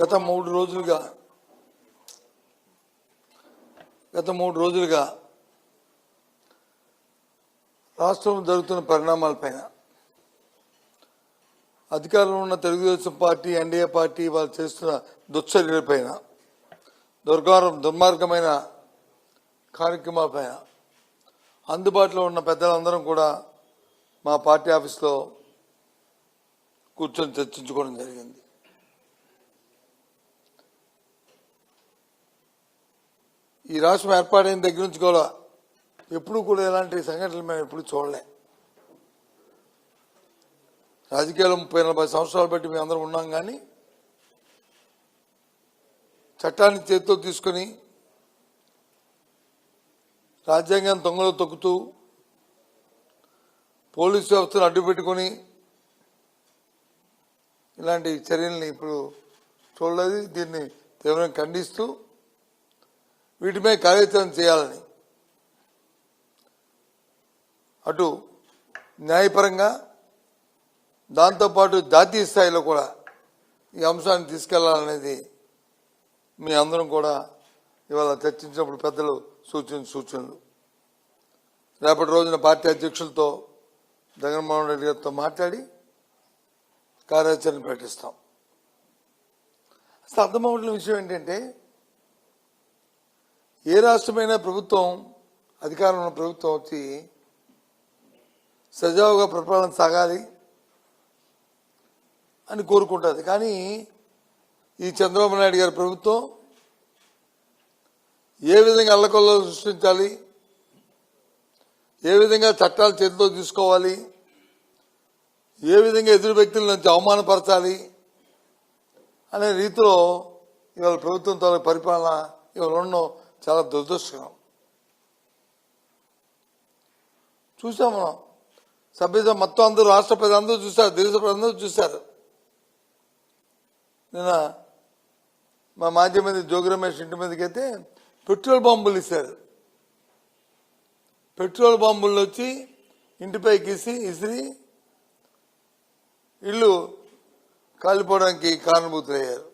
గత మూడు రోజులుగా రాష్ట్రంలో జరుగుతున్న పరిణామాలపైన అధికారంలో ఉన్న తెలుగుదేశం పార్టీ ఎన్డీఏ పార్టీ వాళ్ళు చేస్తున్న దుశ్చర్యలపైన దుర్మార్గమైన కార్యక్రమాలపైన అందుబాటులో ఉన్న పెద్దలందరం కూడా మా పార్టీ ఆఫీస్లో కూర్చొని చర్చించుకోవడం జరిగింది. ఈ రాష్ట్రం ఏర్పాటైన దగ్గర నుంచి కూడా ఎప్పుడు కూడా ఇలాంటి సంఘటనలు మేము ఎప్పుడు చూడలే. రాజకీయాలు 30-40 సంవత్సరాలు బట్టి మేము అందరం ఉన్నాం, కానీ చట్టాన్ని చేతితో తీసుకుని రాజ్యాంగాన్ని తొంగలో తొక్కుతూ పోలీసు వ్యవస్థను అడ్డుపెట్టుకుని ఇలాంటి చర్యల్ని ఇప్పుడు చూడలేదు. దీన్ని తీవ్రంగా ఖండిస్తూ వీటిపై కార్యాచరణ చేయాలని అటు న్యాయపరంగా దాంతోపాటు జాతీయ స్థాయిలో కూడా ఈ అంశాన్ని తీసుకెళ్లాలనేది మీ అందరం కూడా ఇవాళ చర్చించినప్పుడు పెద్దలు సూచనలు రేపటి రోజున పార్టీ అధ్యక్షులతో జగన్మోహన్ రెడ్డి గారితో మాట్లాడి కార్యాచరణ ప్రకటిస్తాం. అసలు అర్థమవుతున్న విషయం ఏంటంటే, ఏ రాష్ట్రమైనా ప్రభుత్వం అధికారంలో ఉన్న ప్రభుత్వం వచ్చి సజావుగా పరిపాలన సాగాలి అని కోరుకుంటుంది. కానీ ఈ చంద్రబాబు నాయుడు గారి ప్రభుత్వం ఏ విధంగా అల్లకొల్లలో సృష్టించాలి, ఏ విధంగా చట్టాలు చేతిలో తీసుకోవాలి, ఏ విధంగా ఎదురు వ్యక్తుల నుంచి అవమానపరచాలి అనే రీతిలో ఇవాళ ప్రభుత్వంతో పరిపాలన ఇవాళ ఉండడం చాలా దురదృష్టకరం. చూసాం మనం సభ్యత మొత్తం అందరూ రాష్ట్ర ప్రజలందరూ చూశారు, దేశ ప్రజలందరూ చూశారు. నిన్న మా మాజీ మంత్రి జోగి రమేష్ ఇంటి మీదకి అయితే పెట్రోల్ బాంబులు ఇస్తారు. పెట్రోల్ బాంబులు వచ్చి ఇంటిపైకి ఇసిరి ఇల్లు కాలిపోవడానికి కారణభూతులయ్యారు.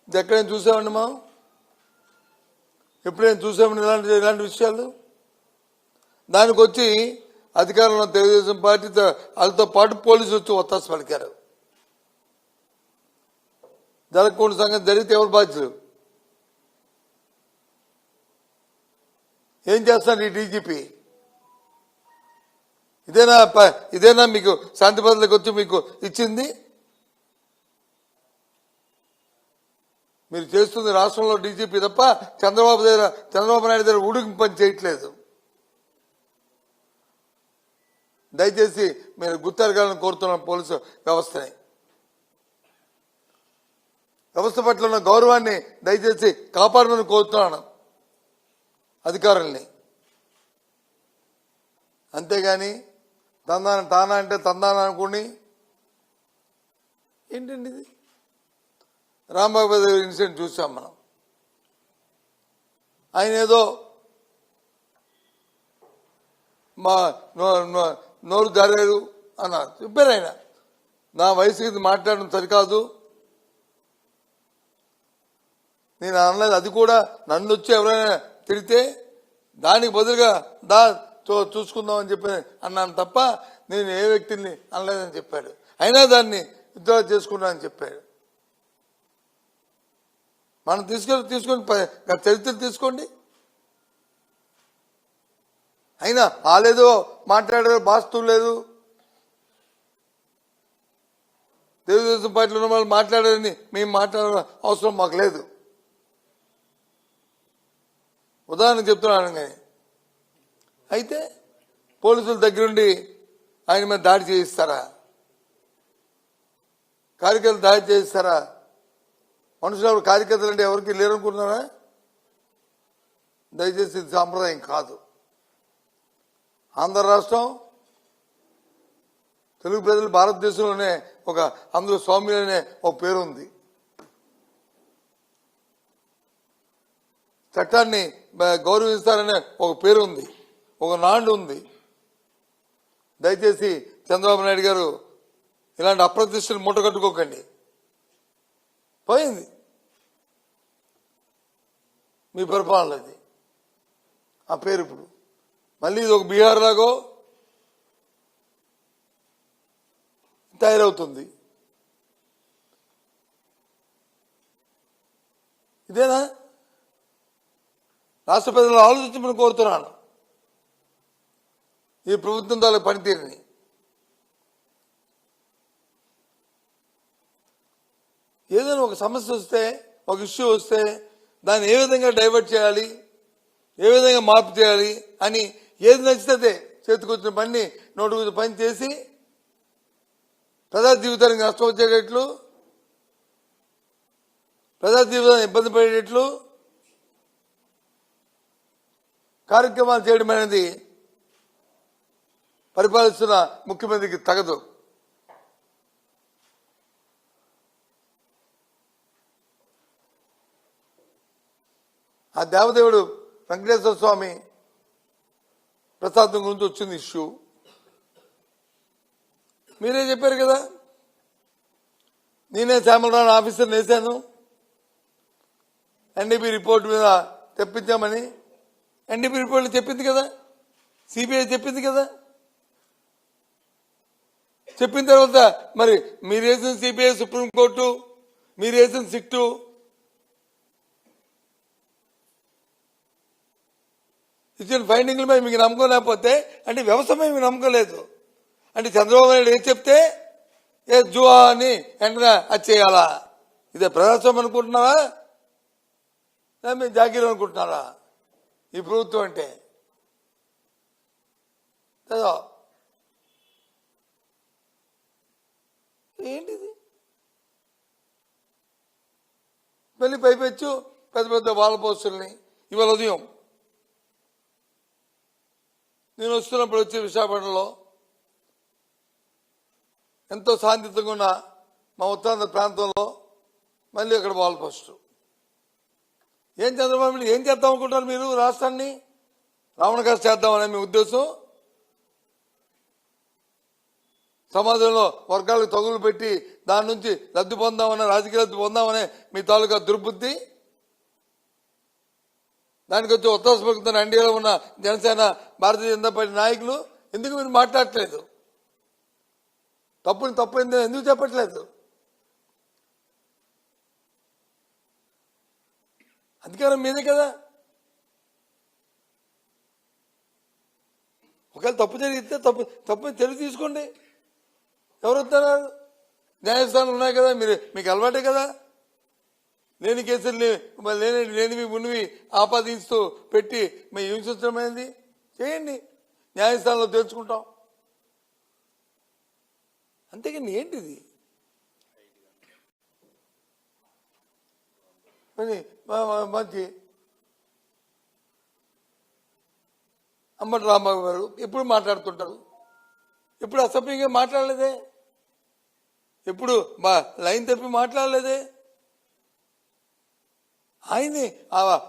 ఇది ఎక్కడైనా చూసామండి మనం? ఎప్పుడైనా చూసామండి ఇలాంటి విషయాలు? దానికి వచ్చి అధికారంలో తెలుగుదేశం పార్టీ వాళ్ళతో పాటు పోలీసులు వచ్చి ఒత్తాసు పలికారు. జరగకుండా సంగతి జరిగితే ఎవరు బాధ్యులు? ఏం చేస్తాడు ఈ డీజీపీ? ఇదేనా మీకు శాంతి భద్రతలకు వచ్చి మీకు ఇచ్చింది? మీరు చేస్తుంది రాష్ట్రంలో డీజీపీ తప్ప చంద్రబాబు నాయుడు దగ్గర ఉడికి పని చేయట్లేదు. దయచేసి మీరు గుర్తెరగాలని కోరుతున్నాం. పోలీసు వ్యవస్థని, వ్యవస్థ పట్ల ఉన్న గౌరవాన్ని దయచేసి కాపాడమని కోరుతున్నాను అధికారుల్ని. అంతేగాని తానా అంటే తందాన అనుకుని ఏంటండి ఇది? రాంబాబు ఇన్సిడెంట్ చూసాం మనం. ఆయన ఏదో మా నోరు జారారు అన్నారు. చెప్పారు ఆయన, నా వయసుకి మాట్లాడడం సరికాదు, నేను అనలేదు. అది కూడా నన్ను వచ్చి ఎవరైనా తిడితే దానికి బదులుగా చూసుకుందామని చెప్పి అన్నాను తప్ప నేను ఏ వ్యక్తిని అనలేదని చెప్పాడు. అయినా దాన్ని విత్డ్రా చేసుకున్నానని చెప్పాడు. మనం తీసుకొని చరిత్ర తీసుకోండి. అయినా వాళ్ళేదో మాట్లాడారు, బాస్తూ లేదు. తెలుగుదేశం పార్టీలో ఉన్న వాళ్ళు మాట్లాడారని మేము మాట్లాడాల్సిన అవసరం మాకు లేదు. ఉదాహరణకు చెప్తున్నాను. కానీ అయితే పోలీసుల దగ్గరుండి ఆయన మీద దాడి చేయిస్తారా? కార్యకర్తలు దాడి చేయిస్తారా? మనుషులు కార్యకర్తలు అంటే ఎవరికి లేరనుకుంటున్నారా? దయచేసి ఇది సాంప్రదాయం కాదు. ఆంధ్ర రాష్ట్రం తెలుగు ప్రజలు భారతదేశంలోనే అందరూ స్వామి అనే ఒక పేరు ఉంది. చట్టాన్ని గౌరవిస్తారనే ఒక పేరు ఉంది, ఒక నాండు ఉంది. దయచేసి చంద్రబాబు నాయుడు గారు ఇలాంటి అప్రతిష్టలు మూటగట్టుకోకండి. పోయింది మీ పరిపాలనది ఆ పేరు. ఇప్పుడు మళ్ళీ ఇది ఒక బీహార్ లాగో తయారవుతుంది. ఇదేనా రాష్ట్ర ప్రజలు ఆలోచించమని కోరుతున్నాను ఈ ప్రభుత్వం తాలూ పనితీరుని. ఏదైనా ఒక సమస్య వస్తే, ఒక ఇష్యూ వస్తే దాన్ని ఏ విధంగా డైవర్ట్ చేయాలి, ఏ విధంగా మార్పు చేయాలి అని ఏది నచ్చితే చేతికొచ్చిన పని నోటుకొచ్చిన పని చేసి ప్రజా జీవితానికి నష్టం వచ్చేటట్లు, ప్రజా జీవితాన్ని ఇబ్బంది పడేటట్లు కార్యక్రమాలు చేయడం అనేది పరిపాలిస్తున్న ముఖ్యమంత్రికి తగదు. ఆ దేవదేవుడు వెంకటేశ్వర స్వామి ప్రసాదం గురించి వచ్చింది ఇష్యూ. మీరే చెప్పారు కదా, నేనే శ్యామలరావు ఆఫీసర్ని వేశాను ఎన్డీపీ రిపోర్ట్ మీద తెప్పించామని. ఎన్డీపీ రిపోర్ట్లు చెప్పింది కదా, సిబిఐ చెప్పింది కదా. చెప్పిన తర్వాత మరి మీరు వేసిన సిబిఐ, సుప్రీంకోర్టు, మీరు వేసిన సిట్టు ఇచ్చిన ఫైండింగ్లపై మీకు నమ్మకం లేకపోతే అంటే వ్యవస్థపై మీకు నమ్మకం లేదు అంటే చంద్రబాబు నాయుడు ఏం చెప్తే ఏ జువా అని వెంటనే అది చేయాలా? ఇదే ప్రజాస్వామ్యం అనుకుంటున్నారా, మేము జాగీరం అనుకుంటున్నారా ఈ ప్రభుత్వం అంటే? కదా ఏంటిది? మళ్ళీ పైపెచ్చు పెద్ద పెద్ద వాళ్ళ పోస్టుల్ని. ఇవాళ ఉదయం నేను వస్తున్నప్పుడు వచ్చే విశాఖపట్నంలో ఎంతో శాంతియుతంగా ఉన్న మా ఉత్తరాంధ్ర ప్రాంతంలో మళ్ళీ అక్కడ వాల్ పోస్టు. ఏం చంద్రబాబు ఏం చేద్దాం అనుకుంటారు మీరు? రాష్ట్రాన్ని రావణకాశ చేద్దామనే మీ ఉద్దేశం? సమాజంలో వర్గాలకు తగులు పెట్టి దాని నుంచి లబ్ధి పొందామనే, రాజకీయ లబ్ధి పొందామనే మీ తాలూకా దుర్బుద్ధి. దానికి వచ్చి ఒత్తాస పలుకుతున్న ఎన్డీఏలో ఉన్న జనసేన, భారతీయ జనతా పార్టీ నాయకులు ఎందుకు మీరు మాట్లాడట్లేదు? తప్పుని తప్పు ఎందుకు చెప్పట్లేదు? అధికారం మీదే కదా. ఒకవేళ తప్పు జరిగితే తప్పు తెలివి తీసుకోండి. ఎవరు వస్తున్నారు? న్యాయస్థానాలు ఉన్నాయి కదా, మీకు అలవాటే కదా. లేని కేసుల్ని లేనివి ఉన్నవి ఆపాదిస్తూ పెట్టి మేము హింసించడమైంది. చేయండి, న్యాయస్థానంలో తెలుసుకుంటాం. అంతేకాని ఏంటిది? మంచి అంబటి రాంబాబు గారు ఎప్పుడు మాట్లాడుతుంటారు, ఎప్పుడు అసభ్యంగా మాట్లాడలేదే, ఎప్పుడు లైన్ తప్పి మాట్లాడలేదే. ఆయన్ని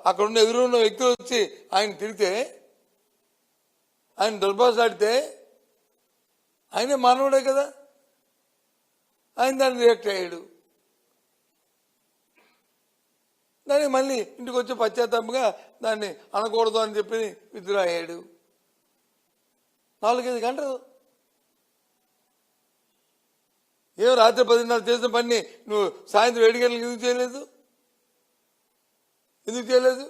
అక్కడున్న ఎదురున్న వ్యక్తులు వచ్చి ఆయన తిరిగితే, ఆయన దుర్భాషలాడితే ఆయనే మానవుడే కదా, ఆయన దాన్ని రియాక్ట్ అయ్యాడు. దాన్ని మళ్ళీ ఇంటికి వచ్చి పశ్చాత్తాపంగా దాన్ని అనకూడదు అని చెప్పి విత్డ్రా అయ్యాడు. 4-5 గంటలు ఏం రాత్రి 10:30 చేసిన పని నువ్వు సాయంత్రం 7 గంటలకు ఎందుకు చేయలేదు?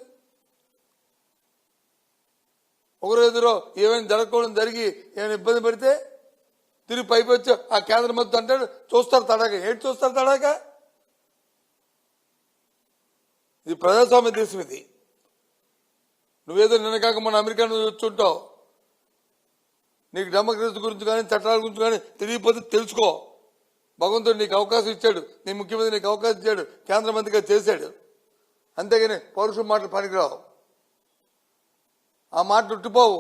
ఒకరోజులో ఏమైనా జరగకూడదు జరిగి ఏమైనా ఇబ్బంది పడితే తిరిగి పైకి వచ్చి ఆ కేంద్ర మంత్రి అంటాడు చూస్తారు తడాక. ఏంటి చూస్తారు తడాక? ఇది ప్రజాస్వామ్య దేశం. ఇది నువ్వేదో నిన్న కాక మన అమెరికా నుంచి వచ్చుంటావు. నీకు డెమోక్రసీ గురించి కానీ చట్టాల గురించి కానీ తెలియకపోతే తెలుసుకో. భగవంతుడు నీకు అవకాశం ఇచ్చాడు, నీ ముఖ్యమంత్రి నీకు అవకాశం ఇచ్చాడు, కేంద్ర మంత్రిగా చేశాడు. అంతేగాని పౌరుషం మాటలు పనికిరావు. ఆ మాట ఉట్టిపోవు.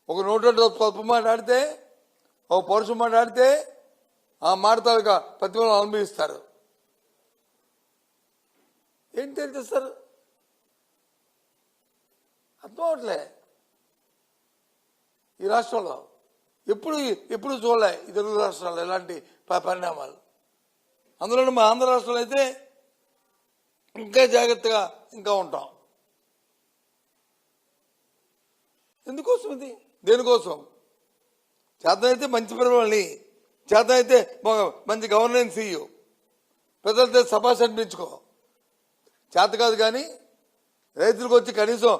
ఒక నోట్లో స్వల్ప మాట్లాడితే, ఒక పౌరుషం మాట్లాడితే ఆ మాట తాలూకా ప్రతిఫలం అనుభవిస్తారు. ఏం తెలియజేస్తారు? అర్థం అవట్లే. ఈ రాష్ట్రంలో ఎప్పుడు చూడలే ఈ తెలుగు రాష్ట్రాల్లో ఇలాంటి పరిణామాలు. అందులో మా ఆంధ్ర రాష్ట్రంలో అయితే ఇంకా జాగ్రత్తగా ఇంకా ఉంటాం. ఎందుకోసం ఇది? దేనికోసం? చేతనైతే మంచి పిల్లల్ని, చేతనైతే మంచి గవర్నెన్స్ ఇయ్యు, ప్రజలతో సభాష్ అనిపించుకో. చేత కాదు కానీ రైతులకు వచ్చి కనీసం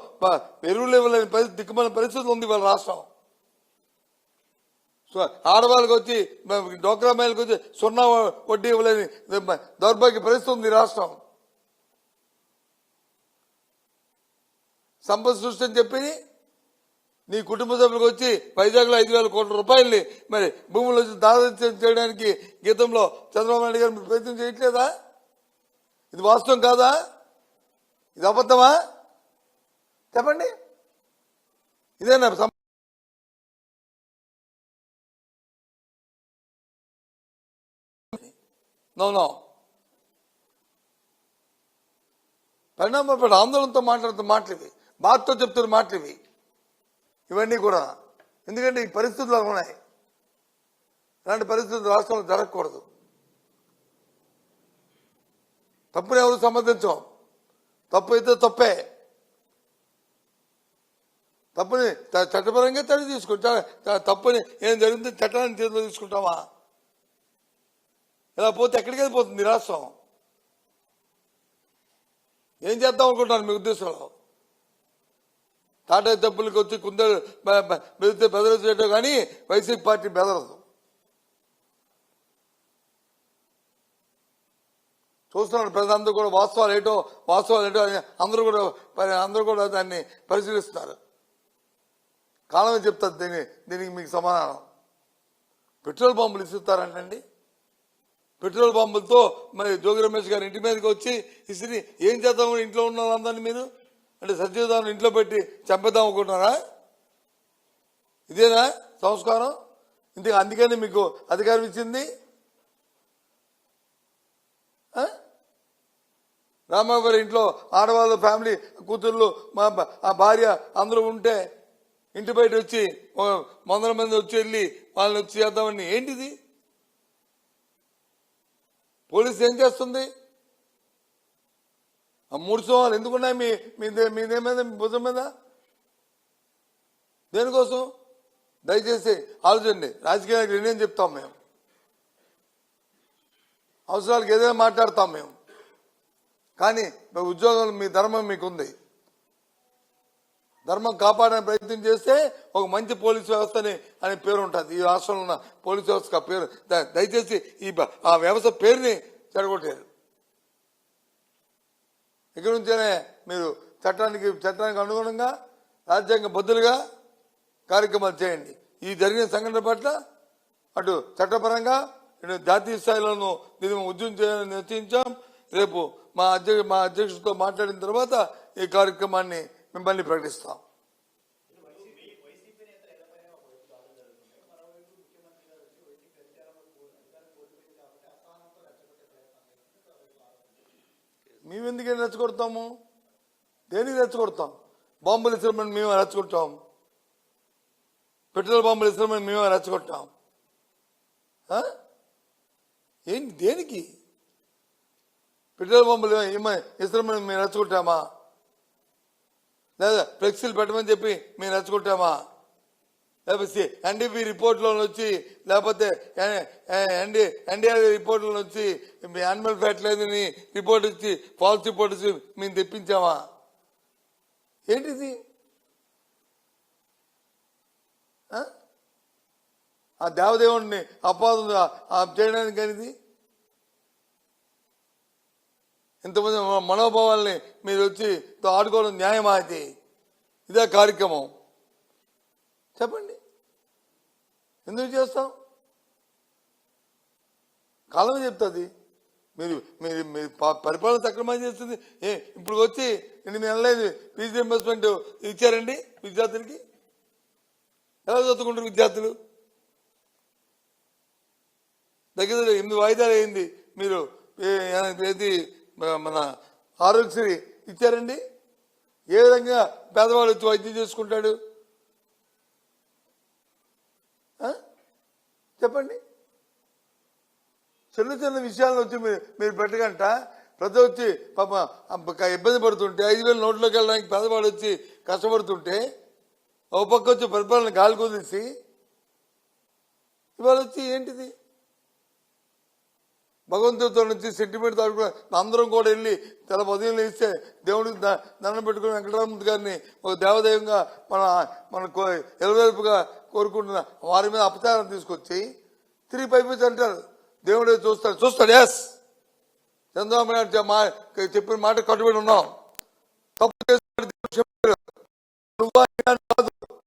ఎరువులు ఇవ్వలేని పరిస్థితి, దిక్కుమల పరిస్థితి ఉంది వాళ్ళ రాష్ట్రం. ఆడవాళ్ళకి వచ్చి డోక్రా మహిళలకు వచ్చి 0 వడ్డీ ఇవ్వలేని దౌర్భాగ్య పరిస్థితి ఉంది రాష్ట్రం. సంపద సృష్టి అని చెప్పి నీ కుటుంబ సభ్యులకు వచ్చి వైజాగ్లో 5,000 కోట్ల రూపాయల్ని మరి భూములు వచ్చి దాదాపు చేయడానికి గీతంలో చంద్రబాబు నాయుడు గారు ప్రయత్నం చేయట్లేదా? ఇది వాస్తవం కాదా? ఇది అబద్ధమా? చెప్పండి. ఇదేనా నో పరిణామపడి ఆందోళనతో మాట్లాడుతున్న మాటలు ఇవి, బాధతో చెప్తున్న మాటలు ఇవి. ఇవన్నీ కూడా ఎందుకంటే ఈ పరిస్థితులు ఉన్నాయి. ఇలాంటి పరిస్థితులు రాష్ట్రంలో జరగకూడదు. తప్పుని ఎవరు సమర్థించం. తప్పు అయితే తప్పే. తప్పుని చట్టపరంగా చర్య తీసుకుంటా. తప్పుని ఏం జరిగింది చట్టాన్ని చేతిలో తీసుకుంటామా? ఇలా పోతే ఎక్కడికి వెళ్ళిపోతుంది రాష్ట్రం? ఏం చేద్దాం అనుకుంటాను మీ ఉద్దేశంలో? టాటా తప్పులకి వచ్చి కుందరు బెదిరితే బెదరదు చేయడం కానీ వైసీపీ పార్టీ బెదరదు. చూస్తున్నాడు ప్రజలందరూ కూడా వాస్తవాలు ఏంటో అందరూ కూడా దాన్ని పరిశీలిస్తున్నారు. కాలమే చెప్తారు దీనికి మీకు సమాధానం. పెట్రోల్ బాంబులు ఇస్తారంటండి. పెట్రోల్ బాంబులతో మరి జోగి రమేష్ గారి ఇంటి మీదకి వచ్చి ఇసిరి ఏం చేద్దాం? ఇంట్లో ఉన్న వాళ్ళందరినీ మీరు అంటే సత్యదాన్ని ఇంట్లో పెట్టి చంపేద్దాం అనుకుంటున్నారా? ఇదేనా సంస్కారం? అందుకని మీకు అధికారం ఇచ్చింది. రామారావు గారి ఇంట్లో ఆడవాళ్ళ ఫ్యామిలీ కూతుర్లు ఆ భార్య అందరూ ఉంటే ఇంటి బయట వచ్చి 100 మంది వచ్చి వెళ్ళి వాళ్ళని వచ్చి చేద్దామని ఏంటిది? పోలీసు ఏం చేస్తుంది? ఆ 3 సోమాలు ఎందుకున్నాయి మీదేమీద మీ భుజం మీద? దేనికోసం? దయచేసి ఆలోచండి. రాజకీయ నాయకులు నేనేం చెప్తాం మేము, అవసరాలకు ఏదైనా మాట్లాడతాం మేము. కానీ ఉద్యోగాలు మీ ధర్మం మీకుంది. ధర్మం కాపాడని ప్రయత్నం చేస్తే ఒక మంచి పోలీసు వ్యవస్థని అనే పేరు ఉంటుంది. ఈ రాష్ట్రంలో ఉన్న పోలీసు వ్యవస్థ పేరు దయచేసి ఆ వ్యవస్థ పేరుని చెడగొట్టారు. ఇక్కడి నుంచేనే మీరు చట్టానికి అనుగుణంగా రాజ్యాంగ బద్దులుగా కార్యక్రమాలు చేయండి. ఈ జరిగిన సంఘటన పట్ల అటు చట్టపరంగా ఇటు జాతీయ స్థాయిలోనూ దీన్ని ఉద్యమం చేయాలని నిశ్చయించాం. రేపు మా అధ్యక్షుడితో మాట్లాడిన తర్వాత ఈ కార్యక్రమాన్ని మిమ్మల్ని ప్రకటిస్తాం. మేమెందుకని రెచ్చగొడతాము? దేనికి రెచ్చగొడతాం? బాంబులు ఇస్తామని మేము రెచ్చగొట్టాం. పెట్రోల్ బాంబులు ఇస్తామని మేము రెచ్చగొట్టాం. ఏంటి? దేనికి? పెట్రోల్ బాంబులు ఇస్తామని మేము రెచ్చగొట్టామా? లేదా ఫ్లెక్సీలు పెట్టమని చెప్పి మేము రెచ్చగొట్టామా? లేకపోతే ఎన్డీపీ రిపోర్ట్లో వచ్చి లేకపోతే ఎన్డీఆర్ రిపోర్ట్లో వచ్చి యానిమల్ ఫ్యాట్ లేదని రిపోర్ట్ ఇచ్చి ఫాల్స్ రిపోర్ట్ ఇచ్చి మేము తెప్పించామా? ఏంటిది? ఆ దేవదేవుడిని అపాదం చేయడానికి అనేది ఇంతమంది మనోభావాల్ని మీరు వచ్చి ఆడుకోవడం న్యాయమా? అయితే ఇదే కార్యక్రమం. చెప్పండి, ఎందుకు చేస్తాం? కాలమే చెప్తుంది. మీరు మీరు మీరు పరిపాలన సక్రమంగా చేస్తుంది. ఇప్పుడు వచ్చి 8 నెలలైంది ఫీజు రీయింబర్స్మెంట్ ఇచ్చారండి విద్యార్థులకి. ఎలా చదువుకుంటారు విద్యార్థులు? దగ్గర 8 వాయిదాలు అయింది. మీరు ఏది మన ఆరోగ్యశ్రీ ఇచ్చారండి. ఏ విధంగా పేదవాడు వచ్చి వైద్యం చేసుకుంటాడు? చెప్పండి. చిన్న చిన్న విషయాలను వచ్చి మీరు పెట్టగంట ప్రజలు వచ్చి పాప ఇబ్బంది పడుతుంటే 5,000 నోట్లోకి వెళ్ళడానికి పేదవాడు వచ్చి కష్టపడుతుంటే ఓ పక్క వచ్చి పరిపాలన గాలి కుదిసి ఇవాళ వచ్చి ఏంటిది భగవంతుడితో నుంచి సెంటిమెంట్ తాడుకుని అందరం కూడా వెళ్ళి తెల ఉదయం ఇస్తే దేవుడికి దండం పెట్టుకుని వెంకటరామూర్తి గారిని ఒక దేవదైవంగా మన ఎలవేల్పుగా కోరుకుంటున్న వారి మీద అపచారం తీసుకొచ్చి తిరిగి పైపించి అంటారు దేవుడే చూస్తాడు ఎస్ చంద్రబాబు నాయుడు చెప్పిన మాట కట్టుబడి ఉన్నాం తప్పు చేసిన